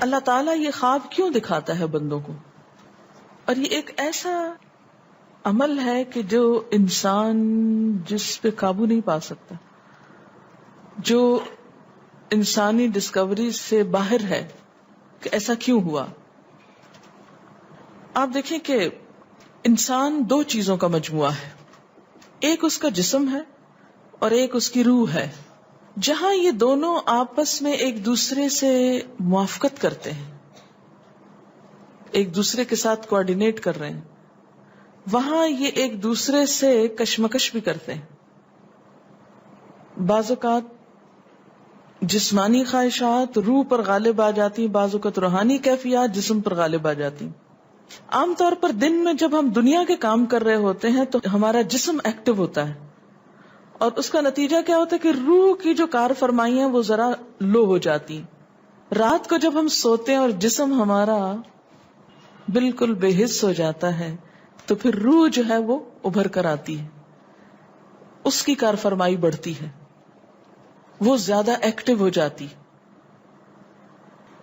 اللہ تعالیٰ یہ خواب کیوں دکھاتا ہے بندوں کو؟ اور یہ ایک ایسا عمل ہے کہ جو انسان جس پہ قابو نہیں پا سکتا، جو انسانی ڈسکوری سے باہر ہے کہ ایسا کیوں ہوا. آپ دیکھیں کہ انسان دو چیزوں کا مجموعہ ہے، ایک اس کا جسم ہے اور ایک اس کی روح ہے. جہاں یہ دونوں آپس میں ایک دوسرے سے موافقت کرتے ہیں، ایک دوسرے کے ساتھ کوآرڈینیٹ کر رہے ہیں، وہاں یہ ایک دوسرے سے کشمکش بھی کرتے ہیں. بعض اوقات جسمانی خواہشات روح پر غالب آ جاتی ہیں، بعض اوقات روحانی کیفیات جسم پر غالب آ جاتی ہیں. عام طور پر دن میں جب ہم دنیا کے کام کر رہے ہوتے ہیں تو ہمارا جسم ایکٹیو ہوتا ہے، اور اس کا نتیجہ کیا ہوتا ہے کہ روح کی جو کار فرمائی ہیں وہ ذرا لو ہو جاتی ہیں. رات کو جب ہم سوتے ہیں اور جسم ہمارا بالکل بے حس ہو جاتا ہے تو پھر روح جو ہے وہ ابھر کر آتی ہے، اس کی کار فرمائی بڑھتی ہے، وہ زیادہ ایکٹیو ہو جاتی.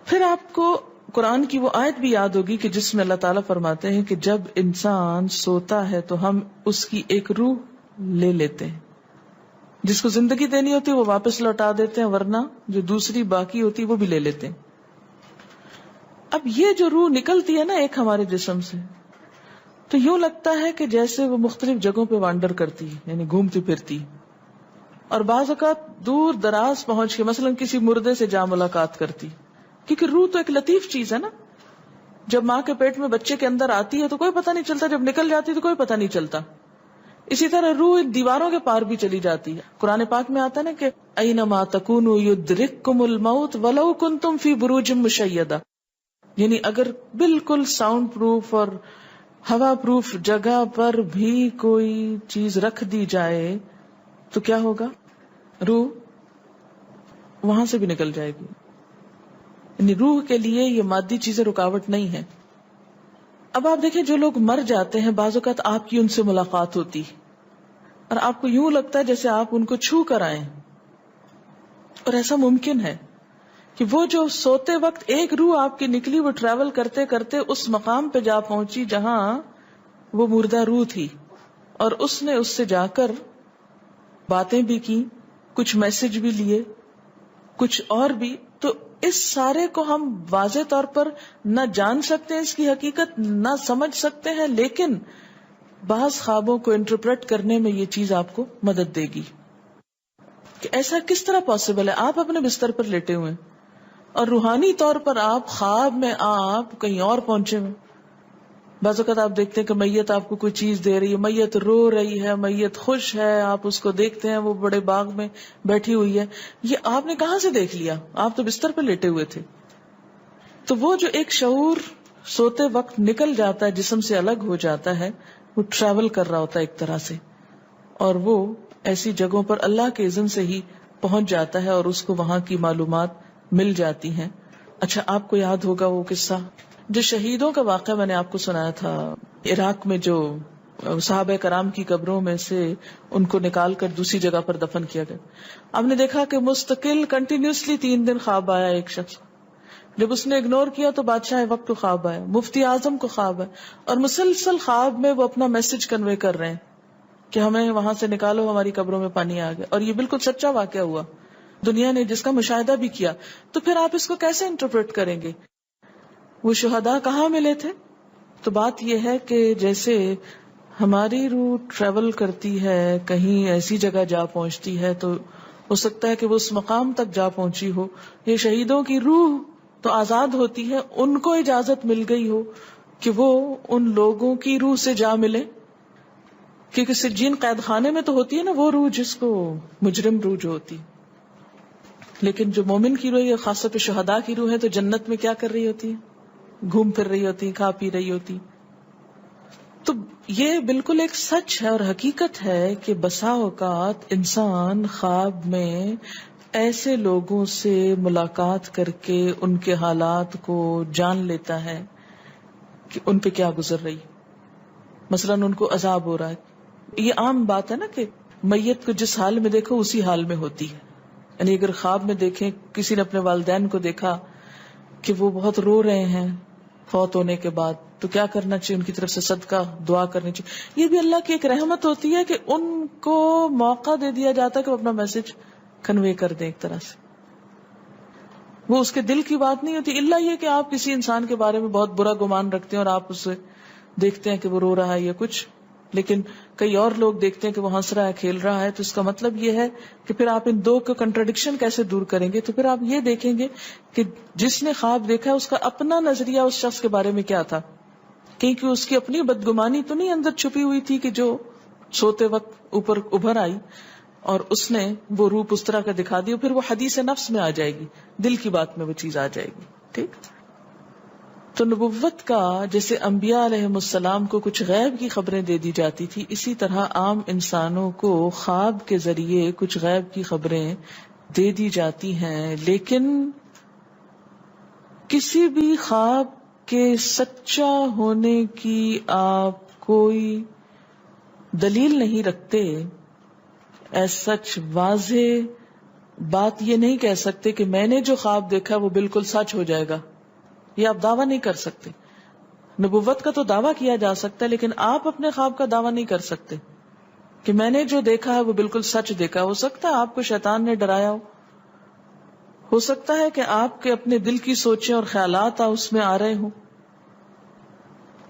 پھر آپ کو قرآن کی وہ آیت بھی یاد ہوگی کہ جس میں اللہ تعالیٰ فرماتے ہیں کہ جب انسان سوتا ہے تو ہم اس کی ایک روح لے لیتے ہیں، جس کو زندگی دینی ہوتی ہے وہ واپس لوٹا دیتے ہیں، ورنہ جو دوسری باقی ہوتی ہے وہ بھی لے لیتے ہیں. اب یہ جو روح نکلتی ہے نا ایک ہمارے جسم سے، تو یوں لگتا ہے کہ جیسے وہ مختلف جگہوں پہ وانڈر کرتی ہے، یعنی گھومتی پھرتی، اور بعض اوقات دور دراز پہنچ کے مثلا کسی مردے سے جا ملاقات کرتی، کیونکہ روح تو ایک لطیف چیز ہے نا. جب ماں کے پیٹ میں بچے کے اندر آتی ہے تو کوئی پتہ نہیں چلتا، جب نکل جاتی تو کوئی پتہ نہیں چلتا. اسی طرح روح دیواروں کے پار بھی چلی جاتی ہے. قرآن پاک میں آتا ہے نا کہ اینما تکونوا یدرککم الموت ولو کنتم فی بروج مشیدہ، یعنی اگر بالکل ساؤنڈ پروف اور ہوا پروف جگہ پر بھی کوئی چیز رکھ دی جائے تو کیا ہوگا؟ روح وہاں سے بھی نکل جائے گی. یعنی روح کے لیے یہ مادی چیزیں رکاوٹ نہیں ہے. اب آپ دیکھیں جو لوگ مر جاتے ہیں بعض اوقات آپ کی ان سے ملاقات ہوتی اور آپ کو یوں لگتا ہے جیسے آپ ان کو چھو کر آئیں، اور ایسا ممکن ہے کہ وہ جو سوتے وقت ایک روح آپ کی نکلی وہ ٹریول کرتے کرتے اس مقام پہ جا پہنچی جہاں وہ مردہ روح تھی، اور اس نے اس سے جا کر باتیں بھی کی، کچھ میسج بھی لیے، کچھ اور بھی. تو اس سارے کو ہم واضح طور پر نہ جان سکتے ہیں، اس کی حقیقت نہ سمجھ سکتے ہیں، لیکن بعض خوابوں کو انٹرپریٹ کرنے میں یہ چیز آپ کو مدد دے گی کہ ایسا کس طرح پاسبل ہے. آپ اپنے بستر پر لیٹے ہوئے اور روحانی طور پر آپ خواب میں آپ کہیں اور پہنچے ہوئے. بعض اوقات آپ دیکھتے ہیں کہ میت آپ کو کوئی چیز دے رہی ہے، میت رو رہی ہے، میت خوش ہے، آپ اس کو دیکھتے ہیں وہ بڑے باغ میں بیٹھی ہوئی ہے. یہ آپ نے کہاں سے دیکھ لیا؟ آپ تو بستر پہ لیٹے ہوئے تھے. تو وہ جو ایک شعور سوتے وقت نکل جاتا ہے، جسم سے الگ ہو جاتا ہے، وہ ٹریول کر رہا ہوتا ہے ایک طرح سے، اور وہ ایسی جگہوں پر اللہ کے اذن سے ہی پہنچ جاتا ہے اور اس کو وہاں کی معلومات مل جاتی ہیں. اچھا آپ کو یاد ہوگا وہ قصہ جو شہیدوں کا واقعہ میں نے آپ کو سنایا تھا، عراق میں جو صحابہ کرام کی قبروں میں سے ان کو نکال کر دوسری جگہ پر دفن کیا گیا. آپ نے دیکھا کہ مستقل کنٹینیوسلی 3 دن خواب آیا ایک شخص، جب اس نے اگنور کیا تو بادشاہ وقت کو خواب آیا، مفتی اعظم کو خواب ہے، اور مسلسل خواب میں وہ اپنا میسج کنوے کر رہے ہیں کہ ہمیں وہاں سے نکالو، ہماری قبروں میں پانی آ گیا. اور یہ بالکل سچا واقعہ ہوا، دنیا نے جس کا مشاہدہ بھی کیا. تو پھر آپ اس کو کیسے انٹرپریٹ کریں گے؟ وہ شہداء کہاں ملے تھے؟ تو بات یہ ہے کہ جیسے ہماری روح ٹریول کرتی ہے، کہیں ایسی جگہ جا پہنچتی ہے، تو ہو سکتا ہے کہ وہ اس مقام تک جا پہنچی ہو. یہ شہیدوں کی روح تو آزاد ہوتی ہے، ان کو اجازت مل گئی ہو کہ وہ ان لوگوں کی روح سے جا ملے، کیونکہ سجین قید خانے میں تو ہوتی ہے نا وہ روح جس کو مجرم روح جو ہوتی، لیکن جو مومن کی روح ہے، خاص طور پہ شہداء کی روح ہے، تو جنت میں کیا کر رہی ہوتی ہے؟ گھوم پھر رہی ہوتی، کھا پی رہی ہوتی. تو یہ بالکل ایک سچ ہے اور حقیقت ہے کہ بسا اوقات انسان خواب میں ایسے لوگوں سے ملاقات کر کے ان کے حالات کو جان لیتا ہے کہ ان پہ کیا گزر رہی. مثلا ان کو عذاب ہو رہا ہے. یہ عام بات ہے نا کہ میت کو جس حال میں دیکھو اسی حال میں ہوتی ہے. یعنی اگر خواب میں دیکھیں کسی نے اپنے والدین کو دیکھا کہ وہ بہت رو رہے ہیں فوت ہونے کے بعد، تو کیا کرنا چاہیے؟ ان کی طرف سے صدقہ دعا کرنی چاہیے. یہ بھی اللہ کی ایک رحمت ہوتی ہے کہ ان کو موقع دے دیا جاتا ہے کہ وہ اپنا میسج کنوے کر دیں. ایک طرح سے وہ اس کے دل کی بات نہیں ہوتی، الا یہ کہ آپ کسی انسان کے بارے میں بہت برا گمان رکھتے ہیں اور آپ اسے دیکھتے ہیں کہ وہ رو رہا ہے یا کچھ، لیکن کئی اور لوگ دیکھتے ہیں کہ وہ ہنس رہا ہے، کھیل رہا ہے. تو اس کا مطلب یہ ہے کہ پھر آپ ان دو کا کنٹرڈکشن کیسے دور کریں گے؟ تو پھر آپ یہ دیکھیں گے کہ جس نے خواب دیکھا ہے اس کا اپنا نظریہ اس شخص کے بارے میں کیا تھا، کیونکہ اس کی اپنی بدگمانی تو نہیں اندر چھپی ہوئی تھی کہ جو سوتے وقت اوپر ابھر آئی اور اس نے وہ روپ اس طرح کا دکھا دیا، پھر وہ حدیث نفس میں آ جائے گی، دل کی بات میں وہ چیز آ جائے گی. ٹھیک. تو نبوت کا جیسے انبیاء علیہ السلام کو کچھ غیب کی خبریں دے دی جاتی تھی، اسی طرح عام انسانوں کو خواب کے ذریعے کچھ غیب کی خبریں دے دی جاتی ہیں. لیکن کسی بھی خواب کے سچا ہونے کی آپ کوئی دلیل نہیں رکھتے. ایز سچ واضح بات یہ نہیں کہہ سکتے کہ میں نے جو خواب دیکھا وہ بالکل سچ ہو جائے گا، یہ آپ دعویٰ نہیں کر سکتے. نبوت کا تو دعویٰ کیا جا سکتا ہے، لیکن آپ اپنے خواب کا دعویٰ نہیں کر سکتے کہ میں نے جو دیکھا ہے وہ بالکل سچ دیکھا. ہو سکتا ہے آپ کو شیطان نے ڈرایا ہو سکتا ہے کہ آپ کے اپنے دل کی سوچیں اور خیالات اس میں آ رہے ہوں،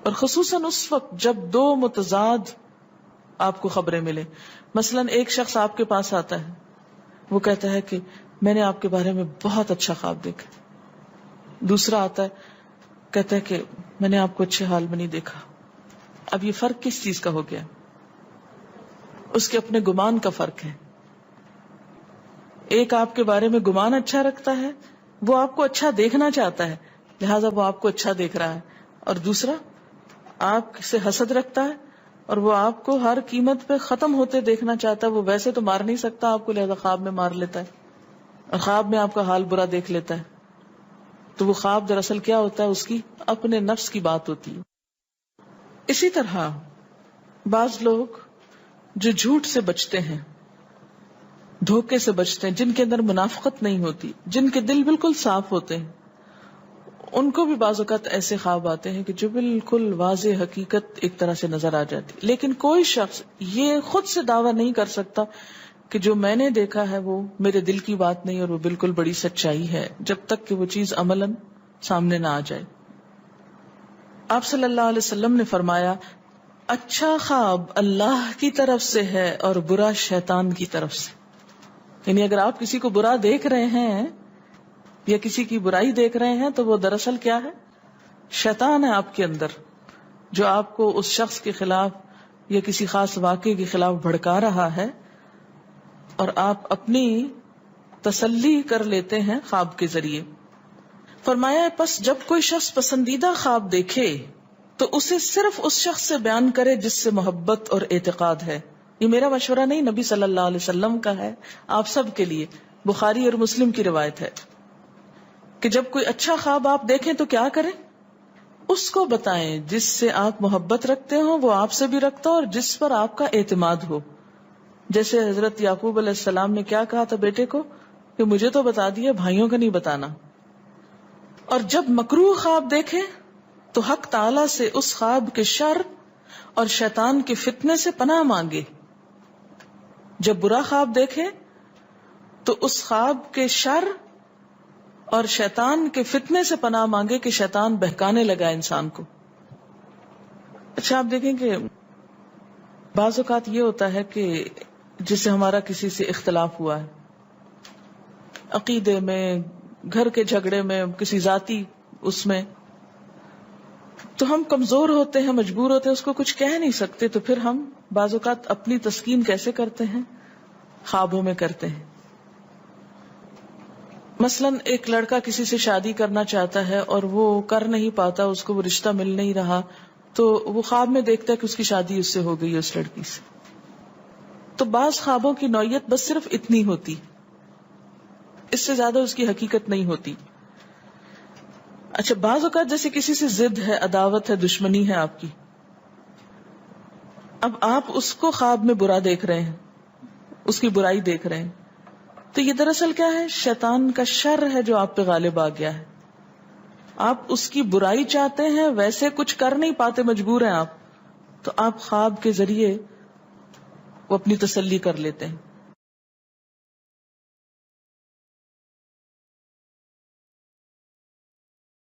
اور خصوصاً اس وقت جب دو متضاد آپ کو خبریں ملیں. مثلا ایک شخص آپ کے پاس آتا ہے، وہ کہتا ہے کہ میں نے آپ کے بارے میں بہت اچھا خواب دیکھا. دوسرا آتا ہے کہتا ہے کہ میں نے آپ کو اچھے حال میں نہیں دیکھا. اب یہ فرق کس چیز کا ہو گیا؟ اس کے اپنے گمان کا فرق ہے. ایک آپ کے بارے میں گمان اچھا رکھتا ہے، وہ آپ کو اچھا دیکھنا چاہتا ہے لہذا وہ آپ کو اچھا دیکھ رہا ہے، اور دوسرا آپ سے حسد رکھتا ہے اور وہ آپ کو ہر قیمت پہ ختم ہوتے دیکھنا چاہتا ہے. وہ ویسے تو مار نہیں سکتا آپ کو، لہذا خواب میں مار لیتا ہے اور خواب میں آپ کا حال برا دیکھ لیتا ہے. تو وہ خواب دراصل کیا ہوتا ہے؟ اس کی اپنے نفس کی بات ہوتی ہے. اسی طرح بعض لوگ جو جھوٹ سے بچتے ہیں، دھوکے سے بچتے ہیں، جن کے اندر منافقت نہیں ہوتی، جن کے دل بالکل صاف ہوتے ہیں، ان کو بھی بعض اوقات ایسے خواب آتے ہیں کہ جو بالکل واضح حقیقت ایک طرح سے نظر آ جاتی. لیکن کوئی شخص یہ خود سے دعویٰ نہیں کر سکتا کہ جو میں نے دیکھا ہے وہ میرے دل کی بات نہیں اور وہ بالکل بڑی سچائی ہے، جب تک کہ وہ چیز عملاً سامنے نہ آ جائے. آپ صلی اللہ علیہ وسلم نے فرمایا اچھا خواب اللہ کی طرف سے ہے اور برا شیطان کی طرف سے. یعنی اگر آپ کسی کو برا دیکھ رہے ہیں یا کسی کی برائی دیکھ رہے ہیں تو وہ دراصل کیا ہے؟ شیطان ہے آپ کے اندر، جو آپ کو اس شخص کے خلاف یا کسی خاص واقعے کے خلاف بھڑکا رہا ہے، اور آپ اپنی تسلی کر لیتے ہیں خواب کے ذریعے. فرمایا پس جب کوئی شخص پسندیدہ خواب دیکھے تو اسے صرف اس شخص سے بیان کرے جس سے محبت اور اعتقاد ہے. یہ میرا مشورہ نہیں، نبی صلی اللہ علیہ وسلم کا ہے آپ سب کے لیے. بخاری اور مسلم کی روایت ہے کہ جب کوئی اچھا خواب آپ دیکھیں تو کیا کریں؟ اس کو بتائیں جس سے آپ محبت رکھتے ہو، وہ آپ سے بھی رکھتا ہو اور جس پر آپ کا اعتماد ہو. جیسے حضرت یعقوب علیہ السلام نے کیا کہا تھا بیٹے کو کہ مجھے تو بتا دیا، بھائیوں کا نہیں بتانا. اور جب مکروہ خواب دیکھے تو حق تعالی سے اس خواب کے شر اور شیطان کے فتنے سے پناہ مانگے. جب برا خواب دیکھے تو اس خواب کے شر اور شیطان کے فتنے سے پناہ مانگے کہ شیطان بہکانے لگا انسان کو. اچھا آپ دیکھیں کہ بعض اوقات یہ ہوتا ہے کہ جسے ہمارا کسی سے اختلاف ہوا ہے، عقیدے میں، گھر کے جھگڑے میں، کسی ذاتی اس میں، تو ہم کمزور ہوتے ہیں، مجبور ہوتے ہیں، اس کو کچھ کہہ نہیں سکتے. تو پھر ہم بعض اوقات اپنی تسکین کیسے کرتے ہیں؟ خوابوں میں کرتے ہیں. مثلا ایک لڑکا کسی سے شادی کرنا چاہتا ہے اور وہ کر نہیں پاتا، اس کو وہ رشتہ مل نہیں رہا، تو وہ خواب میں دیکھتا ہے کہ اس کی شادی اس سے ہو گئی ہے، اس لڑکی سے. تو بعض خوابوں کی نوعیت بس صرف اتنی ہوتی، اس سے زیادہ اس کی حقیقت نہیں ہوتی. اچھا بعض اوقات جیسے کسی سے ضد ہے، عداوت ہے، دشمنی ہے آپ کی، اب آپ اس کو خواب میں برا دیکھ رہے ہیں، اس کی برائی دیکھ رہے ہیں، تو یہ دراصل کیا ہے؟ شیطان کا شر ہے جو آپ پہ غالب آ گیا ہے. آپ اس کی برائی چاہتے ہیں، ویسے کچھ کر نہیں پاتے، مجبور ہیں آپ، تو آپ خواب کے ذریعے وہ اپنی تسلی کر لیتے ہیں.